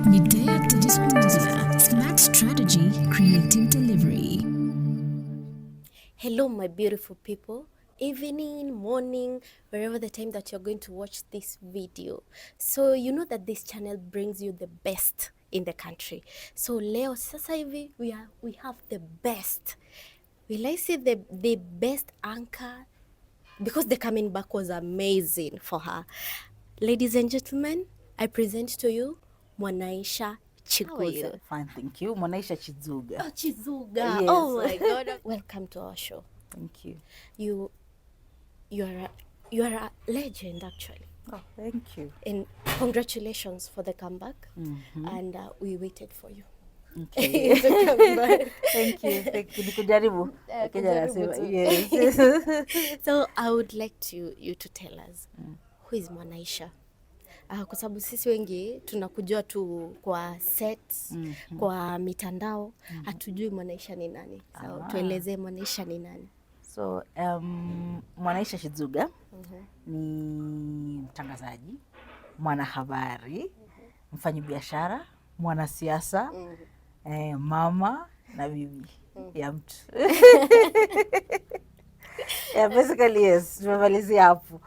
Midday Chidzuga, smart strategy, creative delivery. Hello, my beautiful people. Evening, morning, wherever the time that you're going to watch this video. So you know that this channel brings you the best in the country. So leo sasa hivi we have the best. Will I say the best anchor? Because the coming back was amazing for her. Ladies and gentlemen, I present to you Mwanaisha Chidzuga. Fine, thank you. Mwanaisha Chidzuga. Oh, Chidzuga. Yes. Oh my God. Welcome to our show. Thank you. You are a legend, actually. Oh, thank you. And congratulations for the comeback. Mm-hmm. And we waited for you. Okay. To come back. Thank you. Thank you. Nikujaribu. Kujaribu tu. Yes. So I would like you to tell us who is Mwanaisha. Kwa sababu sisi wengi tunakujua tu kwa sets, kwa mitandao, hatujui Mwanaisha ni nani. So tuelezee Mwanaisha ni nani. So, Mwanaisha Chidzuga ni mtangazaji, mwanahabari, mfanyabiashara, mwanasiasa, mama na bibi ya mtu. Yeah, basically yes, tumemalizia hapo.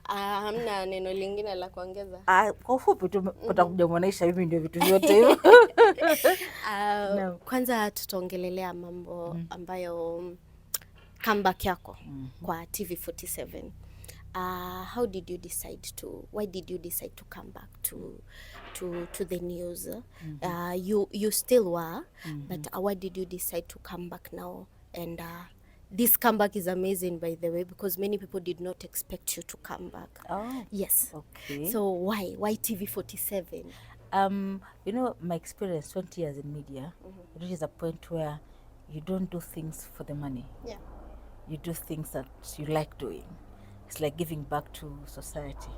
Hamna neno lingine la kuongeza? Kwa ufupi tu utakuja Mwanaisha, hivi ndio vitu vyote hivyo. Kwanza tutaongelelea mambo ambayo comeback yako kwa TV47. Why did you decide to come back to the news? You still were, but why did you decide to come back now? And this comeback is amazing, by the way, because many people did not expect you to come back. Oh, yes. Okay. So why TV47? You know, my experience 20 years in media, it reaches a point where you don't do things for the money. Yeah. You do things that you like doing. It's like giving back to society.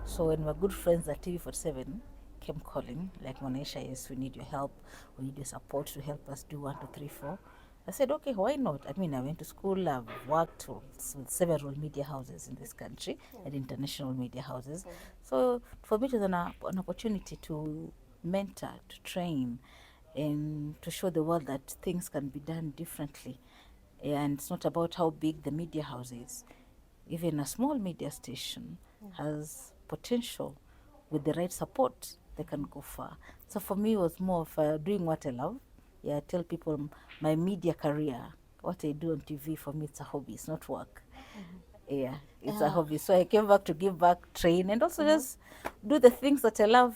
So when my good friends at TV47 came calling, like Mwanaisha, yes, we need your help, we need your support to help us do 1, 2, 3, 4. I said, okay, why not? I mean, I went to school, I've worked with several media houses in this country and international media houses. So for me, it was an opportunity to mentor, to train, and to show the world that things can be done differently. And it's not about how big the media house is. Even a small media station has potential. With the right support, they can go far. So for me, it was more of doing what I love. Yeah, I tell people my media career, what I do on TV, for me, it's a hobby. It's not work. Yeah, it's a hobby. So I came back to give back, train, and also just do the things that I love.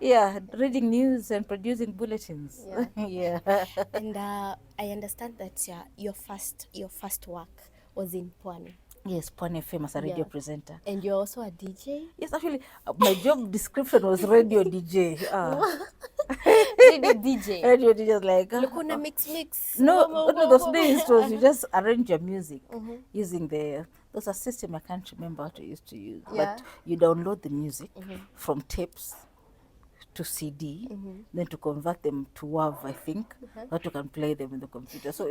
Yeah, reading news and producing bulletins. Yeah. Yeah. And I understand that your first work was in Pwani. Yes, Pwani FM as a radio presenter. And you're also a DJ? Yes, actually, my job description was radio DJ. Radio DJ? Radio DJ is like... Lukuna mix. No, those days it was you just arrange your music using there's a system I can't remember what I used to use. Yeah. But you download the music from tapes to CD, then to convert them to WAV, I think, that you can play them in the computer. So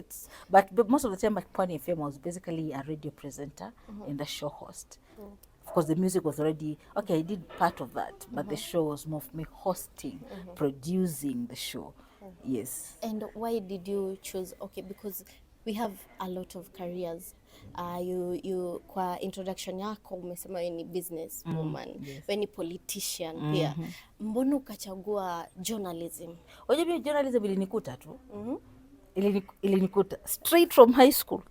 but most of the time at Pwani FM, I was basically a radio presenter and a show host. Of course, the music was already, okay, I did part of that, but the show was more of me hosting, producing the show. Yes. And why did you choose, okay, because we have a lot of careers. You kwa introduction yako umesema wewe ni business woman, wewe ni politician pia. Mbona ukachagua journalism? Unajua journalism ilinikuta tu. Ilinikuta straight from high school.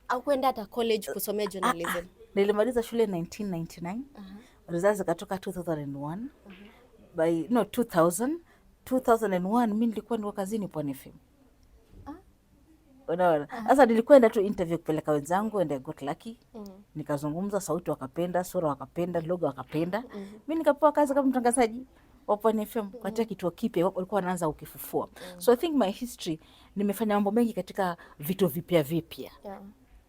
Au kwenda hata college kusomea journalism? Nilimaliza shule 1999. Results zikatoka 2001. By 2001 mimi nilikuwa kazini Pwani FM. Unaona? Sasa nilikwenda tu interview kupeleka wenzangu and I got lucky. Nikazungumza, sauti wakapenda, sura wakapenda, logo wakapenda. Mimi nikapewa kazi kama mtangazaji wa Pwani FM katika kituo kipya walikuwa wanaanza ukifufua. So I think my history, nimefanya mambo mengi katika vitu vipya. Yeah.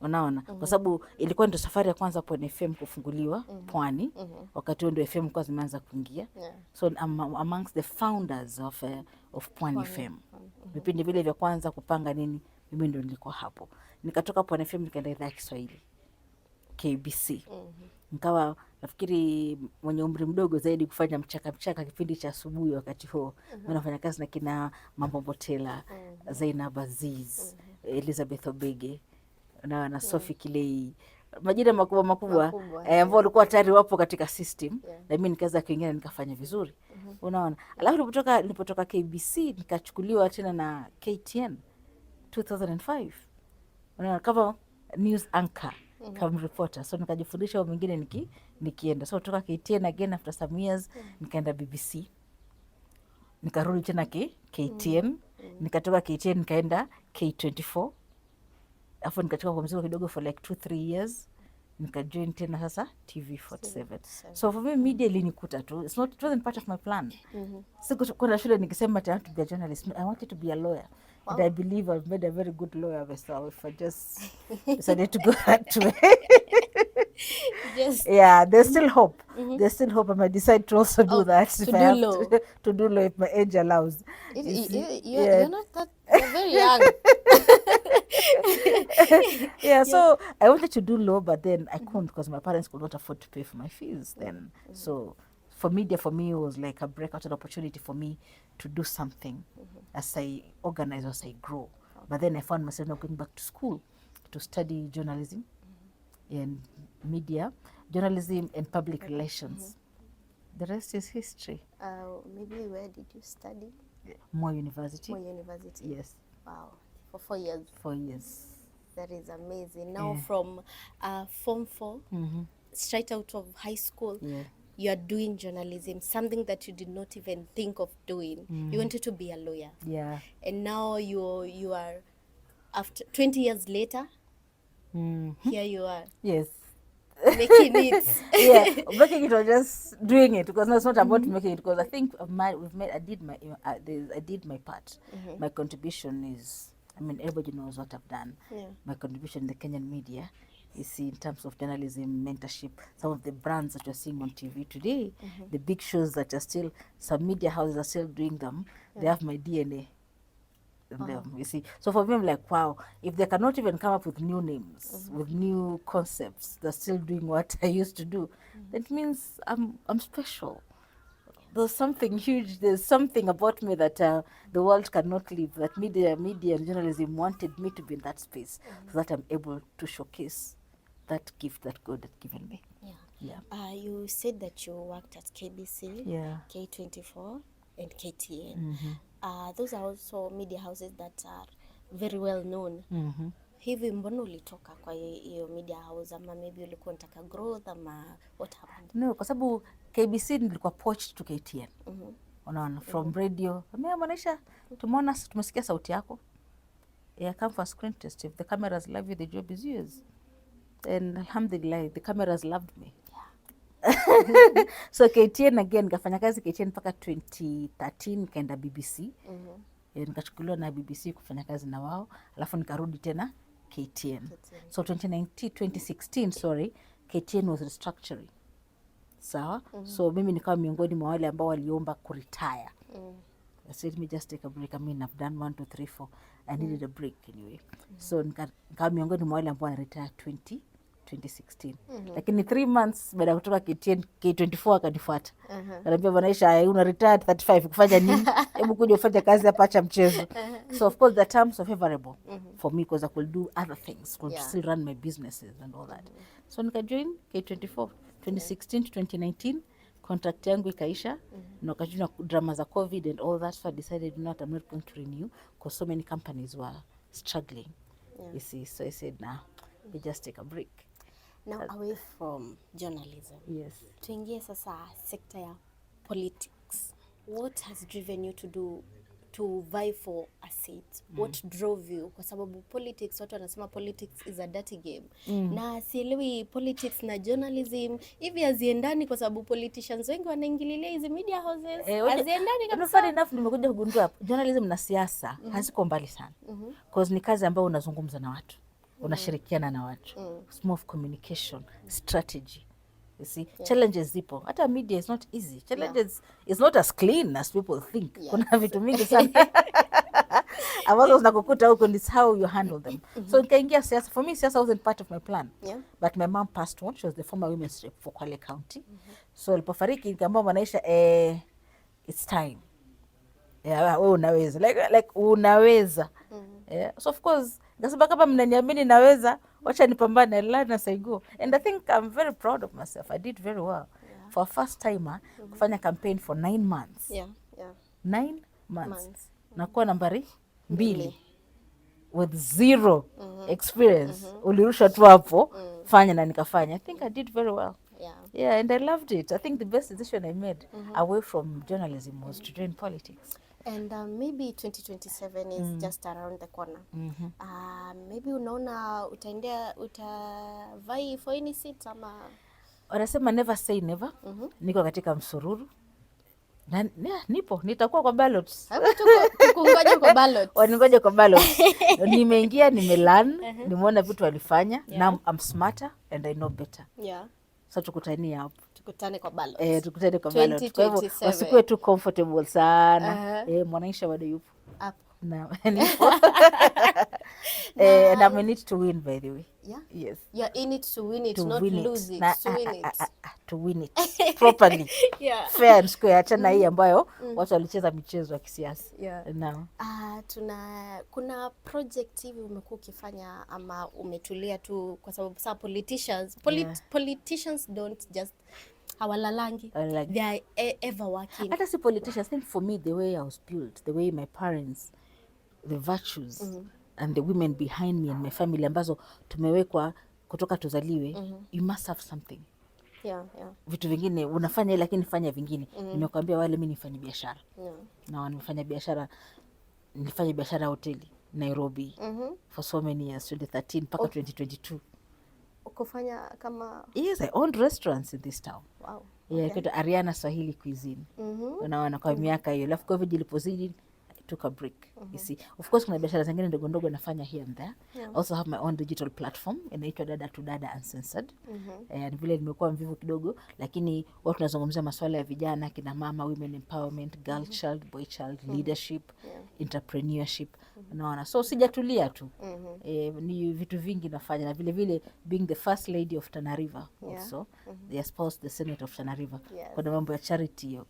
Unaona? Kwa sababu ilikuwa ndio safari ya kwanza Pwani FM kufunguliwa Pwani. Wakati huo ndio FM kwa zimeanza kuingia. So I'm amongst the founders of Pwani FM. Vipindi vile vya kwanza kupanga nini, mimi ndio nilikuwa hapo. Nikatoka Pwani FM nikaenda idhaa ya Kiswahili. KBC. Nikawa nafikiri mwenye umri mdogo zaidi kufanya mchaka kipindi cha asubuhi wakati huo. Nafanya kazi na kina Mambo Mbotela, Zainab Aziz, Elizabeth Obege na Sophie Kilei, majina makubwa ambao walikuwa tayari wapo katika system, na mimi nikaweza kuingia nikafanya vizuri. Unaona, alafu nilipotoka KBC nikachukuliwa tena na KTN 2005, unaona, kama news anchor, kama reporter. So nikajifundisha mambo mengine nikienda. So kutoka KTN again after some years nikaenda BBC, nikarudi tena KTN, nikatoka KTN nikaenda K24, afu nikatoka kwa mzigo kidogo for like 2-3 years, nikajoin tena sasa TV47. So for me media ilinikuta tu, it wasn't part of my plan. Sikukwenda shule nikisema I want to be a journalist. I wanted to be a lawyer. Wow. And I believe I've made a very good lawyer myself if I just decided to go that way. Yeah, there's still hope. There's still hope. I might decide to also do that if I have to do law if my age allows. You're not that, you're very young. Yeah, so I wanted to do law, but then I couldn't because my parents could not afford to pay for my fees then. So for media, for me, it was like a breakout, an opportunity for me to do something as I organize, as I grow. But then I found myself now going back to school to study journalism and media, journalism and public relations. The rest is history. Maybe where did you study? More University. More University. Yes. Wow. For 4 years. 4 years. That is amazing. Now from Form 4, straight out of high school, you are doing journalism, something that you did not even think of doing. You wanted to be a lawyer. Yeah. And now you are, after 20 years later, here you are. Yes. Making it. Yeah, making it or just doing it, because no, it's not about making it, because I think I did my part. My contribution is, I mean, everybody knows what I've done. My contribution in the Kenyan media, you see, in terms of journalism, mentorship, some of the brands that you're seeing on TV today, the big shows that are still, some media houses are still doing them, they have my DNA in them, you see. So for me, I'm like, wow, if they cannot even come up with new names, with new concepts, they're still doing what I used to do, that means I'm special. There's something huge, there's something about me that the world cannot live, that media and journalism wanted me to be in that space, so that I'm able to showcase that gift that God had given me. You said that you worked at KBC, K24 and KTN. Those are also media houses that are very well known. Hivi mbona ulitoka kwa hiyo media house, ama maybe ulikuwa unataka growth, ama what happened? No, kwa sababu KBC nilikuwa poached to KTN. Unaona, from radio. Mwanaisha, tumeona, tumesikia sauti yako. Yeah, come for a screen test. If the cameras love you, the job is yours. And alhamdulillah, the cameras loved me. So KTN again, nikafanya kazi KTN mpaka 2013, nikaenda BBC. Nikachukuliwa na BBC kufanya kazi na wao, alafu nikarudi tena KTN. So 2016, KTN was restructuring. Sawa? So mimi nikawa miongoni mwa wale ambao waliomba kuretire. I said, let me just take a break. I mean, I've done 1, 2, 3, 4. I needed a break anyway. So nikawa miongoni mwa wale ambao wanaretire 2016. Lakini 3 months baada ya kutoka KTN, K24 akanifuata. Ananiambia, Mwanaisha, una retire 35, kufanya nini? Hebu kuja ufanye kazi hapa, acha mchezo. So of course the terms were favorable for me, because I could do other things, could still run my businesses and all that. So nikajoin K24 2016 to 2019. Contract yangu ikaisha, na wakati drama za COVID and all that, so I decided I'm not going to renew, because so many companies were struggling. You see, so I said, nah, we just take a break. Now away from journalism. Yes. Tuingie sasa sekta ya politics. What has driven you to vie for a seat? What drove you? Kwa sababu politics, watu wanasema politics is a dirty game. Na sielewi politics na journalism hivi haziendani, kwa sababu politicians wengi wanaingililia hizi media houses. Haziendani kabisa. Funny enough, nimekuja kugundua journalism na siasa haziko mbali sana. Because ni kazi ambayo unazungumza na watu. Unashirikiana na watu. It's more of communication, strategy. You see, challenges zipo. Hata media is not easy. Challenges is not as clean as people think. Kuna vitu mingi sana. ambazo zinakukuta huko, and it's how you handle them. So nikaingia siasa. For me, siasa wasn't part of my plan. Yeah. But my mom passed on. She was the former women's rep for Kwale County. So alipofariki nikaambia Mwanaisha, it's time. Yeah, wewe unaweza. Like unaweza. Yeah. So of course, nikasema kama mnaniamini naweza, wacha nipambane. I learned as I go. And I think I'm very proud of myself. I did very well. Yeah. For a first timer, kufanya campaign for 9 months. Yeah, yeah. 9 months. Nakuwa nambari 2 with 0 experience. Ulirusha tu hapo, fanya na nikafanya. I think I did very well. Yeah. Yeah, and I loved it. I think the best decision I made away from journalism was to join politics. And maybe 2027 is just around the corner. Maybe unaona utavai for any seat ama? Wanasema never say never. Niko katika msururu. Na nipo, nitakuwa kwa ballots. Tukungoje kwa ballots. Waningoje kwa ballots. Nimeingia, nimelearn, nimeona vitu walifanya. Now I'm smarter and I know better. Yeah. So tukutanie hapo. Tukutane kwa ballots. Tukutane kwa ballots. Kwa hivyo wasikuwe too comfortable sana. Mwanaisha bado yupo. Hapo. Na and I'm in it to win, by the way. Yeah? Yes. You're in it to win it, To not win lose it. Na, To win it. To win it properly. Yeah. Fair and square. Achana hii ambayo watu walicheza michezo ya kisiasa. Yeah. Now. Kuna project hivi umekuwa ukifanya ama umetulia tu kwa sababu saa politicians don't just hawalalangi. They are ever working. Hata si politicians, I think for me the way I was built, the way my parents, the virtues and the women behind me and my family ambazo tumewekwa kutoka tuzaliwe, you must have something. Yeah, yeah. Vitu vingine unafanya lakini fanya vingine. Nimekuambia wale mimi nifanye biashara. Yeah. Na nilifanya biashara hoteli Nairobi for so many years, 2013 mpaka 2022. Ukufanya kama? Yes, I owned restaurants in this town. Wow. Yeah, okay. Ariana Swahili Cuisine. Unaona kwa miaka hiyo. Alafu COVID ilipozidi, I took a break. You see. Of course kuna biashara zingine ndogo ndogo nafanya here and there. Yeah. Also have my own digital platform inaitwa Dada to Dada Uncensored. And vile nimekuwa mvivu kidogo, lakini watu tunazungumzia masuala ya vijana, kina mama, women empowerment, girl child, boy child, leadership, entrepreneurship. Unaona. So sijatulia tu. Ni vitu vingi nafanya, na vile vile being the first lady of Tana River also. They espoused the Senate of Tana River. Yes. Kwa mambo ya charity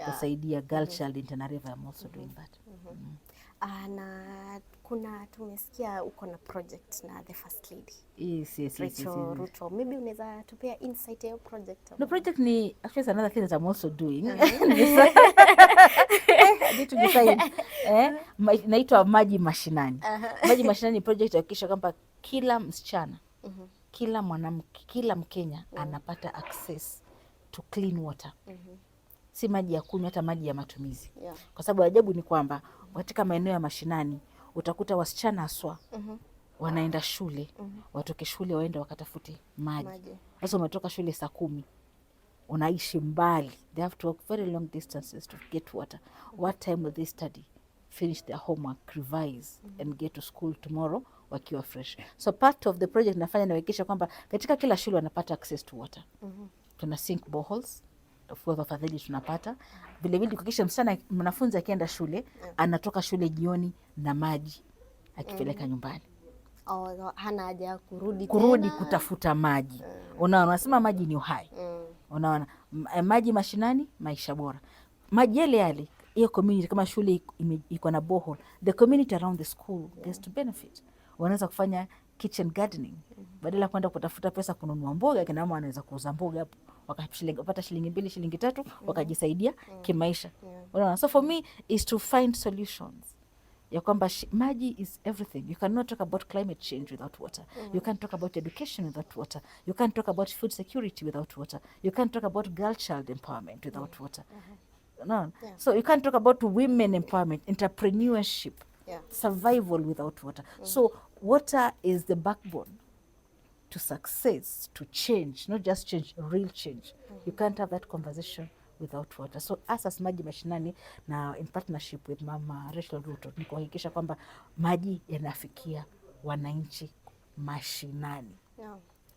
kusaidia girl child in Tana River. I'm also doing that. Na kuna tumesikia uko na project na the first lady. Yes. Ruto. Maybe unaweza tupea insight ya project. No, project ni actually another thing that I'm also doing. I need to decide. Naitwa Maji Mashinani. Maji Mashinani project hakikisha kwamba kila msichana, kila mwanamke, kila Mkenya anapata access to clean water. Si maji ya kunywa, hata maji ya matumizi. Yeah. Kwa sababu ajabu ni kwamba katika maeneo ya mashinani utakuta wasichana aswa wanaenda shule, watoke shule waende wakatafute maji. Sasa umetoka shule saa 10, unaishi mbali, they have to walk very long distances to get water. What time will they study, finish their homework, revise and get to school tomorrow wakiwa fresh? So part of the project nafanya nawekisha kwamba katika kila shule wanapata access to water. Tuna sink boreholes. Of course wafadhili tunapata. Vile vile kuhakikisha mwanafunzi akienda shule, anatoka shule jioni na maji akipeleka nyumbani. Hana haja kurudi kutafuta maji. Unaona, unasema maji ni uhai. Unaona, maji mashinani, maisha bora. Maji yale hiyo community, kama shule iko na borehole, the community around the school gets to benefit. Wanaweza kufanya kitchen gardening. Badala kwenda kutafuta pesa kununua mboga, kina mama anaweza kuuza mboga hapo. Wakapata shilingi 2, shilingi 3, wakajisaidia kimaisha. Unaona, so for me is to find solutions. Ya kwamba maji is everything. You cannot talk about climate change without water. You can't talk about education without water. You can't talk about food security without water. You can't talk about girl child empowerment without water. No. So you can't talk about women empowerment, entrepreneurship, survival without water. So water is the backbone to success, to change, not just change, real change. You can't have that conversation without water. So us as Maji Mashinani, na in partnership with Mama Rachel Ruto, ni kuhakikisha kwamba maji yanafikia wananchi mashinani.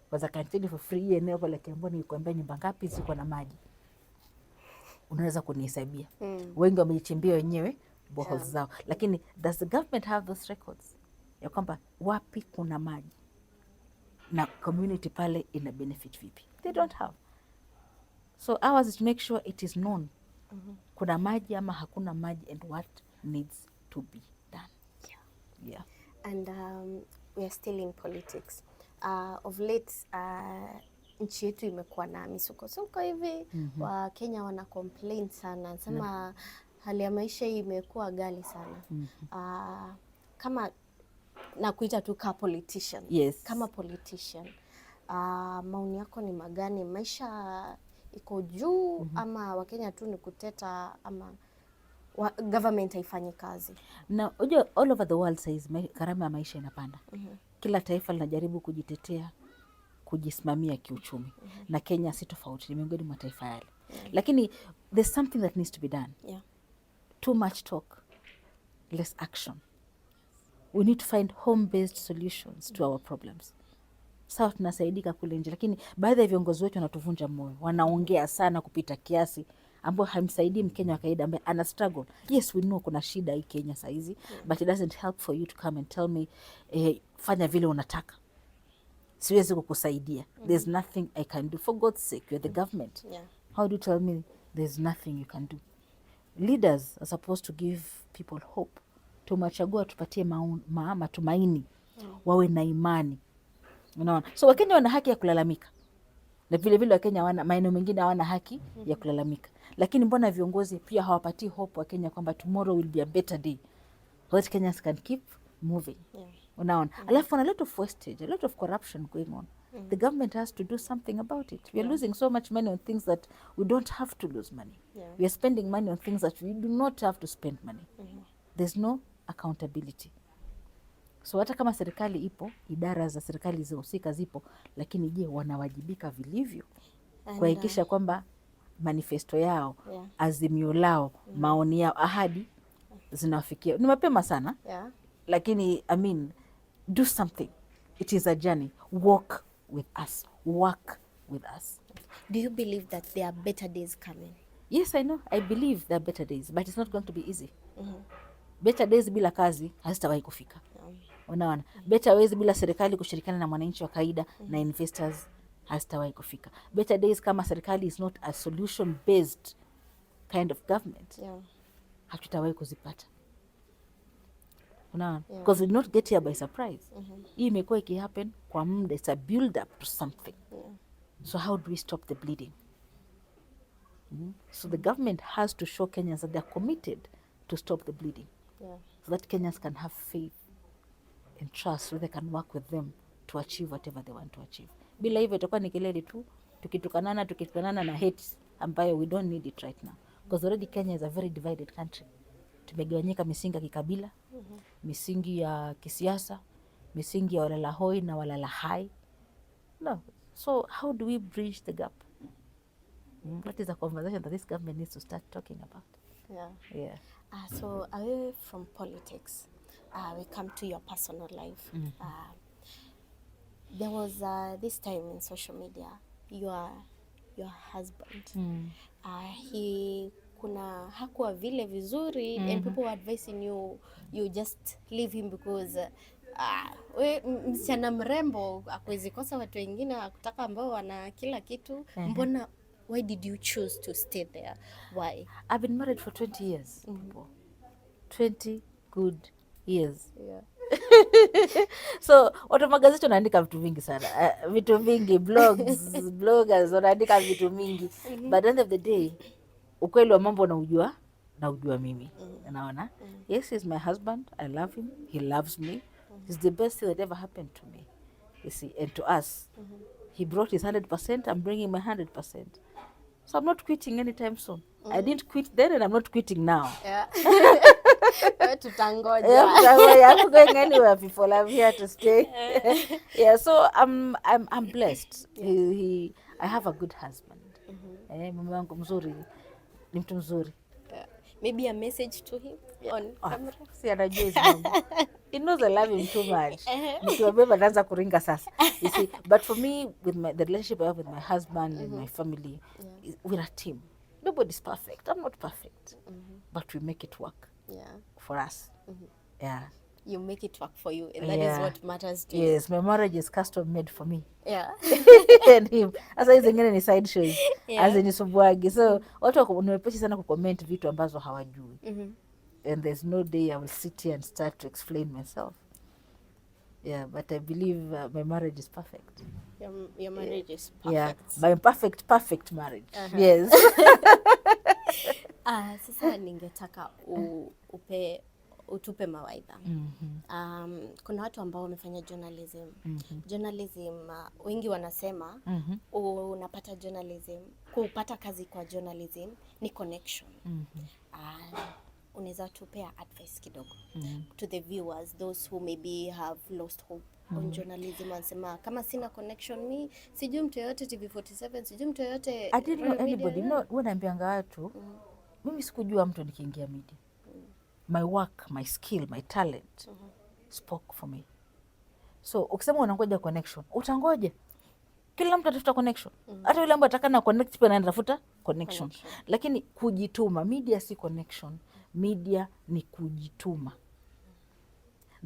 Because I can tell you for free, eneo pale Kiamboni nikuambia nyumba ngapi ziko na maji. Unaweza kunihesabia. Wengi wamejichimbia wenyewe boreholes zao, lakini does the government have those records ya kwamba wapi kuna maji na community pale ina benefit vipi? They don't have. So ours is to make sure it is known kuna maji ama hakuna maji and what needs to be done. Yeah. And we are still in politics. Of late nchi yetu imekuwa na misukosuko hivi. Wakenya wana complain sana, sema hali ya maisha imekuwa ghali sana. Kama na kuita tu ka politician. Yes. Kama politician, maoni yako ni magani? Maisha iko juu ama Wakenya tu ni kuteta ama government haifanyi kazi? Na unajua all over the world says gharama ya maisha inapanda. Kila taifa linajaribu kujitetea, kujisimamia kiuchumi. Na Kenya si tofauti, ni miongoni mwa taifa yale. Lakini there's something that needs to be done. Too much talk, less action. We need to find home-based solutions to our problems. Sawa, tunasaidika kule nje, lakini baadhi ya viongozi wetu wanatuvunja moyo. Wanaongea sana kupita kiasi, ambao hamsaidii Mkenya wa kawaida ambaye ana struggle. Yes, we know kuna shida hii Kenya saa hizi, but it doesn't help for you to come and tell me, fanya vile unataka. Siwezi kukusaidia. There's nothing I can do. For God's sake, you're the government. How do you tell me there's nothing you can do? Leaders are supposed to give people hope. Tumachagua tupatie matumaini, wawe na imani. Unaona? So Wakenya wana haki ya kulalamika. Na vile vile Wakenya wana maeneo mengine hawana haki ya kulalamika. Lakini mbona viongozi pia hawapatii hope Wakenya kwamba tomorrow will be a better day, so that Kenyans can keep moving. Unaona? Alafu a lot of wastage, a lot of corruption going on. The government has to do something about it. We are losing so much money on things that we don't have to lose money. We are spending money on things that we do not have to spend money. There's no accountability. So hata kama serikali ipo, idara za serikali zihusika zipo, lakini je, wanawajibika vilivyo kuhakikisha kwamba manifesto yao, azimio lao, maoni yao, ahadi zinawafikia? Ni mapema sana, lakini I mean, do something. It is a journey. Walk with us. Work with us. Do you believe that there are better days coming? Yes, I know. I believe there are better days, but it's not going to be easy. Better days bila kazi hazitawahi kufika. Unaona? Better ways bila serikali kushirikiana na mwananchi wa kawaida na investors hazitawahi kufika. Better days kama serikali is not a solution based kind of government, hatutawahi kuzipata. Unaona? Because we did not get here by surprise. Hii imekuwa ikihappen kwa muda. It's a build up to something. So how do we stop the bleeding? So the government has to show Kenyans that they're committed to stop the bleeding. So that Kenyans can have faith and trust, so they can work with them to achieve whatever they want to achieve. Bila hivyo itakuwa ni kelele tu, tukitukanana na hate ambayo we don't need it right now. Because already Kenya is a very divided country. Tumegawanyika misingi ya kikabila, misingi ya kisiasa, misingi ya walala hoi na walala hai. No. So how do we bridge the gap? That is a conversation that this government needs to start talking about. So away from politics, we come to your personal life. There was this time in social media, your husband, he hakuwa vile vizuri, and people were advising you just leave him because we msichana mrembo akwezi kosa watu wengine akutaka ambao wana kila kitu. Mbona, why did you choose to stay there? Why? I've been married for 20 years. 20 good years. So watu magazeti wanaandika vitu vingi sana, vitu vingi, bloggers wanaandika vitu mingi, but at the end of the day ukweli wa mambo naujua mimi. Unaona? Yes, he's my husband. I love him. He loves me. He's the best thing that ever happened to me. You see, and to us, he brought his 100%. I'm bringing my 100%. So I'm not quitting anytime soon. I didn't quit then, and I'm not quitting now. Tutangoja. I'm not going anywhere, people. I'm here to stay. So I'm blessed. I have a good husband. Mume wangu mzuri, ni mtu mzuri. Maybe a message to him on camera. Si anajua hizo mambo. He knows I love him too much. Nikiwabeba naanza kuringa sasa. You see, but for me, with the relationship I have with my husband and my family, we're a team. Nobody's perfect. I'm not perfect. But we make it work. for us. Yeah. You make it work for you, and that is what matters to you. Yes, my marriage is custom made for me. Yeah. And him. Asa hizi zingine ni side shows. Azinisumbuagi. So watu nimepeshi sana kucomment vitu ambazo hawajui. And there's no day I will sit here and start to explain myself. Yeah, but I believe my marriage is perfect. Your marriage is perfect. Yeah, my perfect marriage. Yes. Sasa ningetaka utupe mawaidha. Kuna watu ambao wamefanya journalism. Journalism, wengi wanasema unapata journalism, kupata kazi kwa journalism ni connection. Unaweza tupea advice kidogo to the viewers, those who maybe have lost hope on journalism, wanasema kama sina connection, mi sijui mtu yoyote TV47, sijui mtu yoyote. I didn't know anybody. No, naambianga watu mimi sikujua mtu nikiingia media. My work, my skill, my talent spoke for me. So ukisema unangoja connection, utangoja. Kila mtu atafuta connection. Hata yule ambaye atakana connect pia anatafuta connection. Lakini kujituma, media si connection. Media ni kujituma.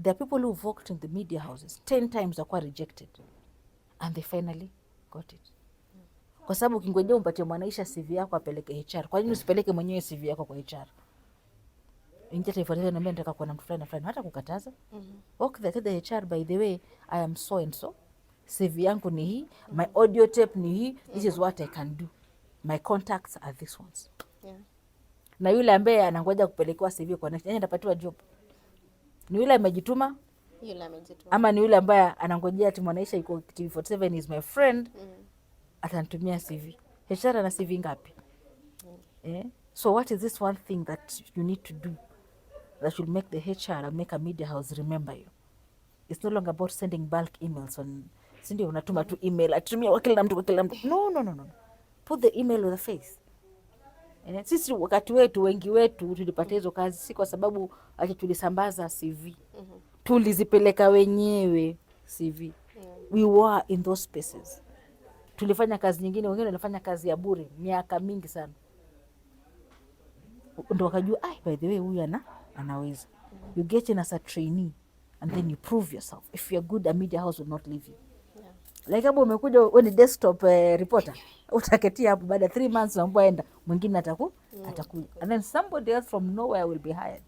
There are people who've worked in the media houses 10 times were rejected and they finally got it. Kwa sababu ukingojea umpatie Mwanaisha CV yako apeleke HR, kwa nini usipeleke mwenyewe CV yako kwa HR? Ingia taifa na mimi nataka kuwa na mtu fulani na fulani, hata kukataza. Walk the HR, by the way, I am so and so. CV yangu ni hii, my audio tape ni hii, this is what I can do. My contacts are these ones. Na yule ambaye anangoja kupelekewa CV kwa next, yeye atapatiwa job. Ni yule amejituma? Ama ni yule ambaye anangojea ati Mwanaisha yuko TV47 is my friend, atanitumia CV. HR ana CV ngapi? So what is this one thing that you need to do that will make the HR and make a media house remember you? It's no longer about sending bulk emails on, sindio unatuma tu email, atumia kwa kila mtu. No. Put the email with a face. Sisi wakati wetu, wengi wetu tulipata hizo kazi si kwa sababu ati tulisambaza CV. Tulizipeleka wenyewe CV. We were in those spaces. Tulifanya kazi nyingine, wengine walifanya kazi ya bure miaka mingi sana. Ndo wakajua, by the way huyu anaweza. You get in as a trainee and then you prove yourself. If you're good, a media house will not leave you. Like kama umekuja wewe ni desktop reporter, utaketia hapo baada 3 months unapoenda mwingine atakuja. And then somebody else from nowhere will be hired.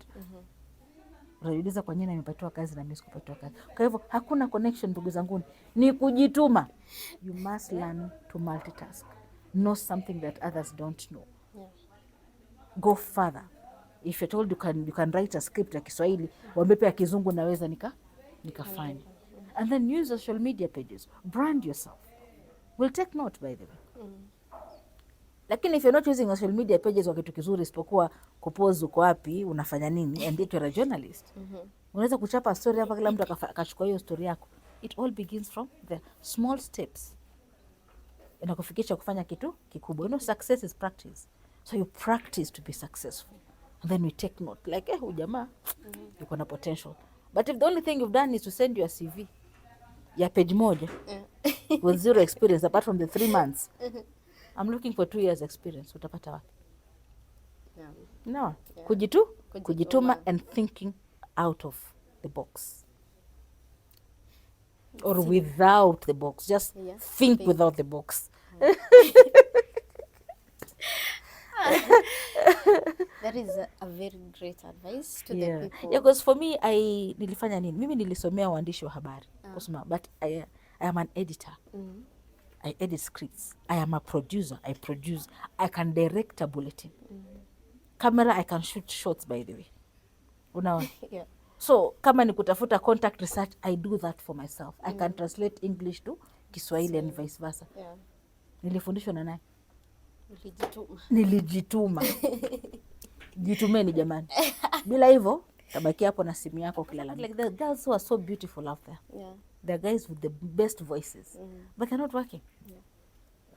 Unajiuliza kwa nini nimepatiwa kazi na mimi sikupatiwa kazi. Kwa hivyo hakuna connection ndugu zangu, ni kujituma. You must learn to multitask. Know something that others don't know. Go further. If you're told you can write a script ya Kiswahili, wambepe ya Kizungu naweza nikafanya. And then use social media pages. Brand yourself. We'll take note, by the way. Lakini if you're not using social media pages wa kitu kizuri isipokuwa kupose uko wapi, unafanya nini, and yet you're a journalist. Unaweza kuchapa story hapa kila mtu akachukua hiyo story yako. It all begins from the small steps. Inakufikisha kufanya kitu kikubwa. You know, success is practice. So you practice to be successful. And then we take note. Like, huyu jamaa, yuko na potential. But if the only thing you've done is to send your CV ya page moja with 0 experience apart from the 3 months, I'm looking for 2 years experience. Utapata wapi? No. Kujituma and thinking out of the box. Or without the box. Just think without the box. That is a very great advice to the people. Yeah, because for me, nilifanya nini? Mimi nilisomea uandishi wa habari. But I am an editor. I edit scripts. I am a producer. I produce. I can direct a bulletin. Camera, I can shoot shots, by the way. Unaona? So, kama ni kutafuta contact research, I do that for myself. I can translate English to Kiswahili and vice versa. Nilifundishwa na nani? Nilijituma. Jitumeni jamani. Bila hivyo tabaki hapo na simu yako kilala. Like the girls who are so beautiful out there. The guys with the best voices. But they're not working.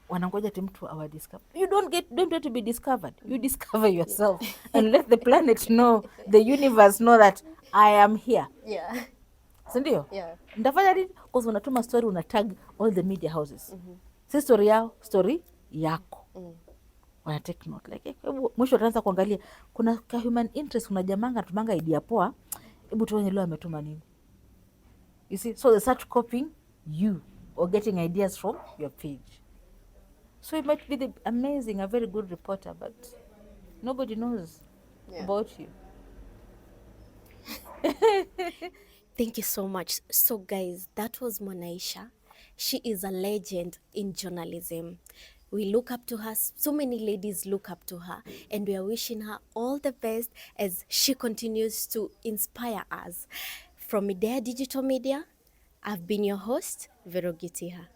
Wanangoja tu mtu awadiscover. You don't want to be discovered. You discover yourself and let the planet know, the universe know that I am here. Sindio? Ndafanya nini? Because unatuma story, unatag all the media houses. Si story yao, story yako. wana take note like hebu mwisho utaanza kuangalia kuna ka human interest, kuna jamanga atumanga idea poa, hebu tuone leo ametuma nini. You see, so they start copying you or getting ideas from your page. So you might be the amazing, a very good reporter, but nobody knows about you. Thank you so much. So guys, that was Mwanaisha. She is a legend in journalism. We look up to her. So many ladies look up to her, and we are wishing her all the best as she continues to inspire us. From Midea Digital Media, I've been your host, Vero Gitiha.